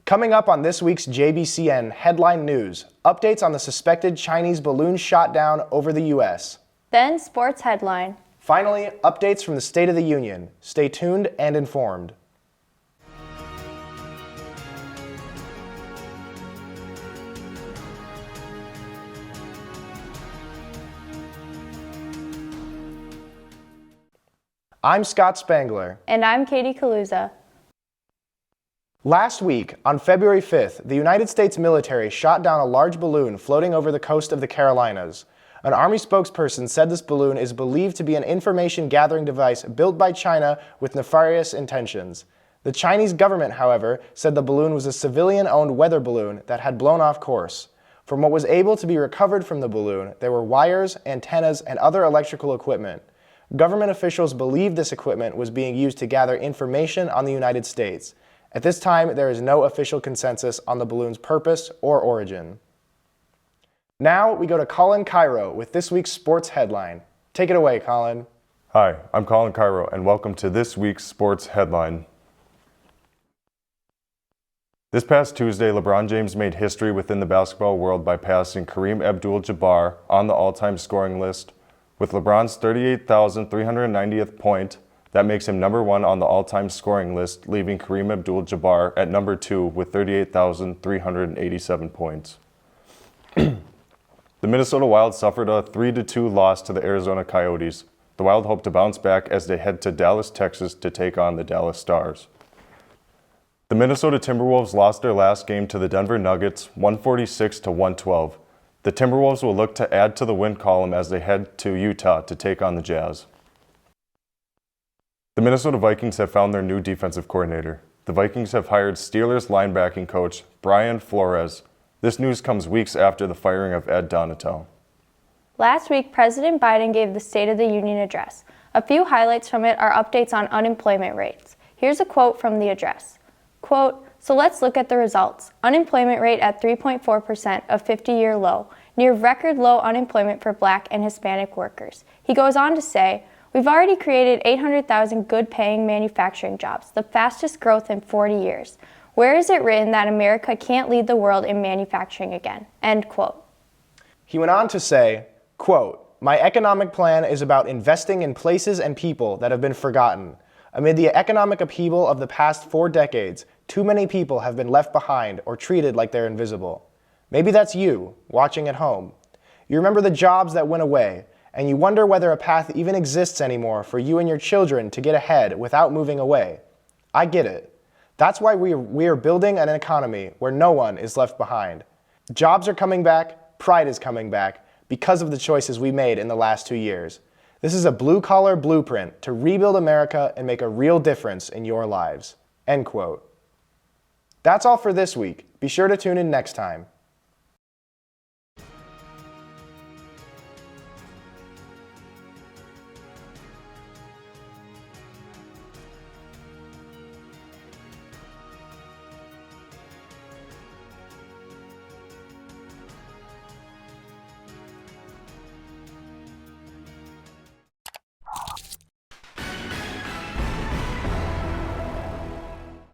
Coming up on this week's JBCN Headline News, updates on the suspected Chinese balloon shot down over the U.S. Then Sports Headline. Finally, updates from the State of the Union. Stay tuned and informed. I'm Scott Spangler. And I'm Katie Kaluza. Last week, on February 5th, the United States military shot down a large balloon floating over the coast of the Carolinas. An Army spokesperson said this balloon is believed to be an information-gathering device built by China with nefarious intentions. The Chinese government, however, said the balloon was a civilian-owned weather balloon that had blown off course. From what was able to be recovered from the balloon, there were wires, antennas, and other electrical equipment. Government officials believe this equipment was being used to gather information on the United States. At this time, there is no official consensus on the balloon's purpose or origin. Now we go to Colin Cairo with this week's sports headline. Take it away, Colin. Hi, I'm Colin Cairo, and welcome to this week's sports headline. This past Tuesday, LeBron James made history within the basketball world by passing Kareem Abdul-Jabbar on the all-time scoring list. With LeBron's 38,390th point, that makes him number one on the all-time scoring list, leaving Kareem Abdul-Jabbar at number 2 with 38,387 points. The Minnesota Wild suffered a 3-2 loss to the Arizona Coyotes. The Wild hope to bounce back as they head to Dallas, Texas to take on the Dallas Stars. The Minnesota Timberwolves lost their last game to the Denver Nuggets, 146-112. The Timberwolves will look to add to the win column as they head to Utah to take on the Jazz. The Minnesota Vikings have found their new defensive coordinator. The Vikings have hired Steelers linebacking coach Brian Flores. This news comes weeks after the firing of Ed Donatel. Last week, President Biden gave the State of the Union address. A few highlights from it are updates on unemployment rates. Here's a quote from the address. Quote, "So let's look at the results. Unemployment rate at 3.4%, a 50-year low, near record low unemployment for Black and Hispanic workers." He goes on to say, "We've already created 800,000 good-paying manufacturing jobs, the fastest growth in 40 years. Where is it written that America can't lead the world in manufacturing again?" End quote. He went on to say, quote, "My economic plan is about investing in places and people that have been forgotten. Amid the economic upheaval of the past 4 decades, too many people have been left behind or treated like they're invisible. Maybe that's you, watching at home. You remember the jobs that went away, and you wonder whether a path even exists anymore for you and your children to get ahead without moving away. I get it. That's why we are building an economy where no one is left behind. Jobs are coming back, pride is coming back, because of the choices we made in the last 2 years. This is a blue-collar blueprint to rebuild America and make a real difference in your lives." End quote. That's all for this week. Be sure to tune in next time.